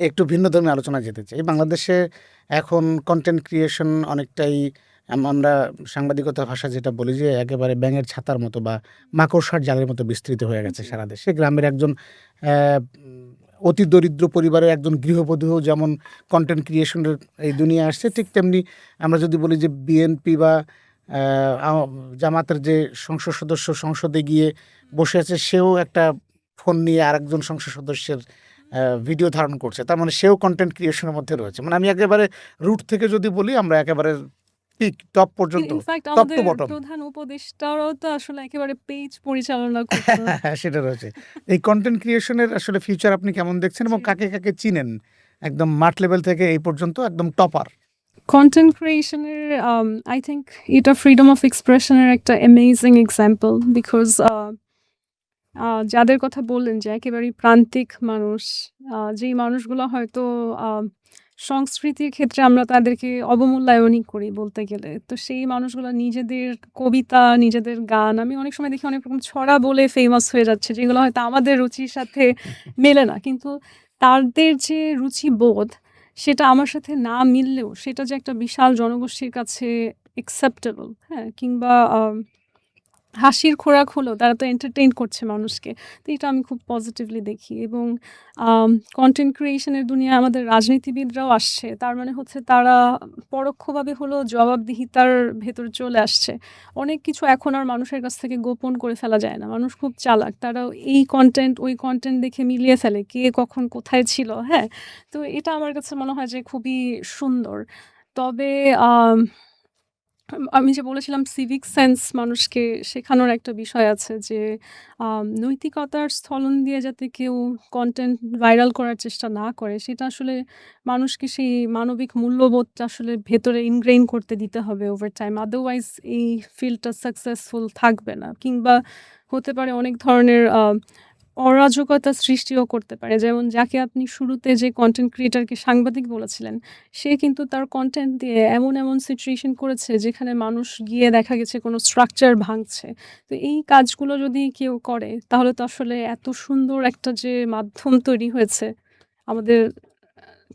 একটু ভিন্নধর্মী আলোচনায় যেতে চাই। বাংলাদেশে এখন কনটেন্ট ক্রিয়েশন অনেকটাই আমরা সাংবাদিকতার ভাষায় যেটা বলি যে একেবারে ব্যাঙের ছাতার মতো বা মাকড়সার জালের মতো বিস্তৃত হয়ে গেছে জি। সারা দেশে। গ্রামের একজন অ্যা অতি দরিদ্র পরিবারের একজন গৃহবধূও যেমন কনটেন্ট ক্রিয়েশনের এই দুনিয়ায় আসছে, ঠিক তেমনি আমরা যদি বলি যে বিএনপি বা অ্যা আও জামাতের যে সংসদ সদস্য সংসদে গিয়ে বসে আছে, সেও একটা ফোন নিয়ে আরেকজন সংসদ সদস্যের ভিডিও ধারণ করছে। তার মানে সেও কনটেন্ট ক্রিয়েশন এর মধ্যে রয়েছে। মানে আমি একেবারে রুট থেকে যদি বলি আমরা একেবারে পিক টপ পর্যন্ত, ইনফ্যাক্ট টপ টু আমাদের বটম প্রধান উপদেষ্টারাও তো আসলে একেবারে পেজ পরিচালনা করতো। সেটা রয়েছে। এই কনটেন্ট ক্রিয়েশন এর আসলে ফিউচার আপনি কেমন দেখছেন এবং জি। কাকে, কাকে চিনেন? একদম মাঠ লেভেল থেকে এই পর্যন্ত একদম টপার। কনটেন্ট ক্রিয়েশন এর আই থিংক এটা ফ্রিডম অফ এক্সপ্রেশন এর একটা অ্যামেজিং এক্সাম্পল। বিকজ যাদের কথা বললেন যে একেবারেই প্রান্তিক মানুষ, যেই মানুষগুলো হয়তো আ সংস্কৃতির ক্ষেত্রে আমরা তাদেরকে অবমূল্যায়নই করি বলতে গেলে। তো সেই মানুষগুলো নিজেদের কবিতা, নিজেদের গান আমি অনেক সময় দেখি অনেক রকম ছড়া বলে ফেমাস হয়ে যাচ্ছে, যেগুলো হয়তো আমাদের রুচির সাথে মেলে না। কিন্তু তাদের যে রুচিবোধ, সেটা আমার সাথে না মিললেও সেটা যে একটা বিশাল জনগোষ্ঠীর কাছে অ্যাকসেপ্টেবল, হ্যাঁ? কিংবা হাসির খোরাক হলো, তারা তো এন্টারটেইন করছে মানুষকে। তো এটা আমি খুব পজিটিভলি দেখি এবং আম কনটেন্ট ক্রিয়েশন এর দুনিয়ায় আমাদের রাজনীতিবিদরাও আসছে। তার মানে হচ্ছে তারা পরোক্ষভাবে হলেও জবাবদিহিতার ভেতরে চলে আসছে। অনেক কিছু এখন আর মানুষের কাছ থেকে গোপন করে ফেলা যায় না। মানুষ খুব চালাক। তারা এই কনটেন্ট, ওই কনটেন্ট দেখে মিলিয়ে ফেলে। কে কখন কোথায় ছিল, হ্যাঁ? তো এটা আমার কাছে মনে হয় যে খুবই সুন্দর। তবে আম আমি যে বলেছিলাম সিভিক সেন্স মানুষকে শেখানোর একটা বিষয় আছে যে নৈতিকতার স্থলন দিয়ে যাতে কেউ কন্টেন্ট ভাইরাল করার চেষ্টা না করে, সেটা আসলে মানুষকে সেই মানবিক মূল্যবোধটা আসলে ভেতরে ইনগ্রেইন করতে দিতে হবে ওভার টাইম। আদারওয়াইজ এই ফিল্ডটা সাকসেসফুল থাকবে না। কিংবা হতে পারে অনেক ধরনের অরাজকতা সৃষ্টিও করতে পারে। যেমন যাকে আপনি শুরুতে যে কনটেন্ট ক্রিয়েটরকে সাংবাদিক বলেছিলেন, সে কিন্তু তার কনটেন্ট দিয়ে এমন সিচুয়েশন করেছে যেখানে মানুষ গিয়ে দেখা গেছে কোনো স্ট্রাকচার ভাঙছে। তো এই কাজগুলো যদি কেউ করে তাহলে তো আসলে এত সুন্দর একটা যে মাধ্যম তৈরি হয়েছে আমাদের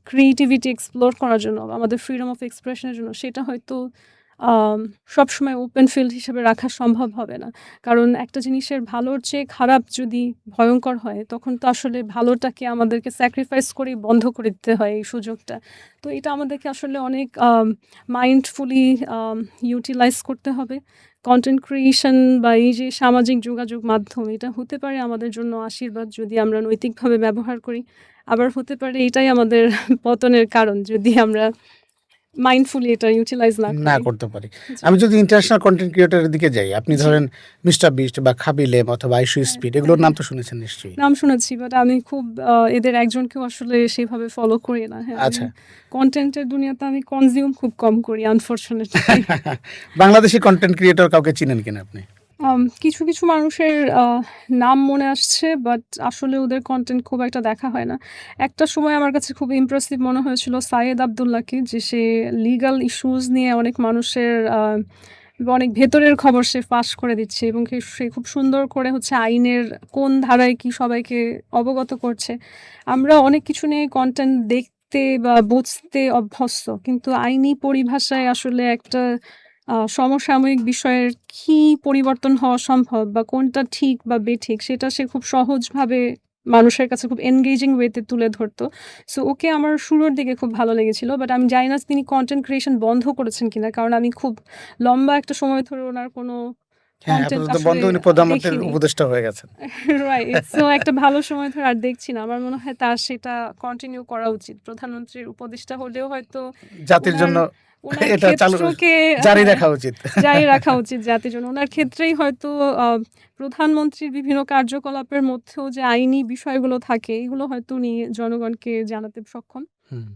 ক্রিয়েটিভিটি এক্সপ্লোর করার জন্য, আমাদের ফ্রিডম অফ এক্সপ্রেশন এর জন্য, সেটা হয়তো আম সবসময় ওপেন ফিল্ড হিসেবে রাখা সম্ভব হবে না। কারণ একটা জিনিসের ভালোর চেয়ে খারাপ যদি ভয়ঙ্কর হয়, তখন তো আসলে ভালোটাকে আমাদেরকে স্যাক্রিফাইস করেই বন্ধ করে দিতে হয় এই সুযোগটা। তো এটা আমাদেরকে আসলে অনেক মাইন্ডফুলি আম ইউটিলাইজ করতে হবে। কনটেন্ট ক্রিয়েশন বা এই যে সামাজিক যোগাযোগ মাধ্যম, এটা হতে পারে আমাদের জন্য আশীর্বাদ যদি আমরা নৈতিকভাবে ব্যবহার করি। আবার হতে পারে এটাই আমাদের পতনের কারণ যদি আমরা মাইন্ডফুলি এটা ইউটিলাইজ না না করি। করতে পারি। জি। আমি যদি ইন্টারন্যাশনাল কনটেন্ট ক্রিয়েটর এর দিকে যাই, আপনি জি। ধরেন মিস্টার বিস্ট বা খাবিলেম অথবা আইশু হ্যাঁ, স্পিড, হ্যাঁ, এগুলোর নাম হ্যাঁ। তো শুনেছেন নিশ্চয়ই? নাম শুনেছি বাট আমি খুব এদের একজনকেও আসলে সেভাবে ফলো করি না। হ্যাঁ, আমি আচ্ছা। কনটেন্ট এর দুনিয়াতে আমি কনজিউম খুব কম করি আনফরচুনেটলি। বাংলাদেশী কনটেন্ট ক্রিয়েটর কাউকে চিনেন কিনা আপনি? কিছু মানুষের নাম মনে আসছে বাট আসলে ওদের কনটেন্ট খুব একটা দেখা হয় না। একটা সময় আমার কাছে খুব ইমপ্রেসিভ মনে হয়েছিল সায়েদ আব্দুল্লাহকে, যে সে লিগ্যাল ইস্যুস নিয়ে অনেক মানুষের অনেক ভেতরের খবর সে ফাঁস করে দিচ্ছে এবং সে খুব সুন্দর করে হচ্ছে আইনের কোন ধারায় কি সবাইকে অবগত করছে। আমরা অনেক কিছু নিয়ে কনটেন্ট দেখতে বা বুঝতে অভ্যস্ত। কিন্তু আইনি পরিভাষায় আসলে একটা সমসাময়িক বিষয়ের কি পরিবর্তন হওয়া সম্ভব বা কোনটা ঠিক বা বেঠিক, সেটা সে খুব সহজভাবে মানুষের কাছে খুব এনগেজিং ওয়েতে তুলে ধরতো। সো ওকে আমার শুরুর দিকে খুব ভালো লেগেছিল। বাট আমি জানি না তিনি কনটেন্ট ক্রিয়েশন বন্ধ করেছেন কিনা। কারণ আমি খুব লম্বা একটা সময় ধরে উনার কোনো হ্যাঁ, কনটেন্ট আপাতত আসলে বন্ধ, উনি প্রধানমন্ত্রীর দেখিনি। উপদেষ্টা হয়ে গেছেন। রাইট। সো একটা ভালো সময় ধরে আর দেখছি না। আমার মনে হয় তার সেটা কন্টিনিউ করা উচিত। প্রধানমন্ত্রীর উপদেষ্টা হলেও হয়তো জাতির উনার জন্য উনার এটা চালু ক্ষেত্রকে জারি হ্যাঁ, রাখা উচিত। জারি রাখা উচিত জাতির জন্য। উনার ক্ষেত্রেই হয়তো আ প্রধানমন্ত্রীর বিভিন্ন কার্যকলাপের মধ্যেও যে আইনি বিষয়গুলো থাকে, এগুলো হয়তো উনি জনগণকে জানাতে সক্ষম। হুম।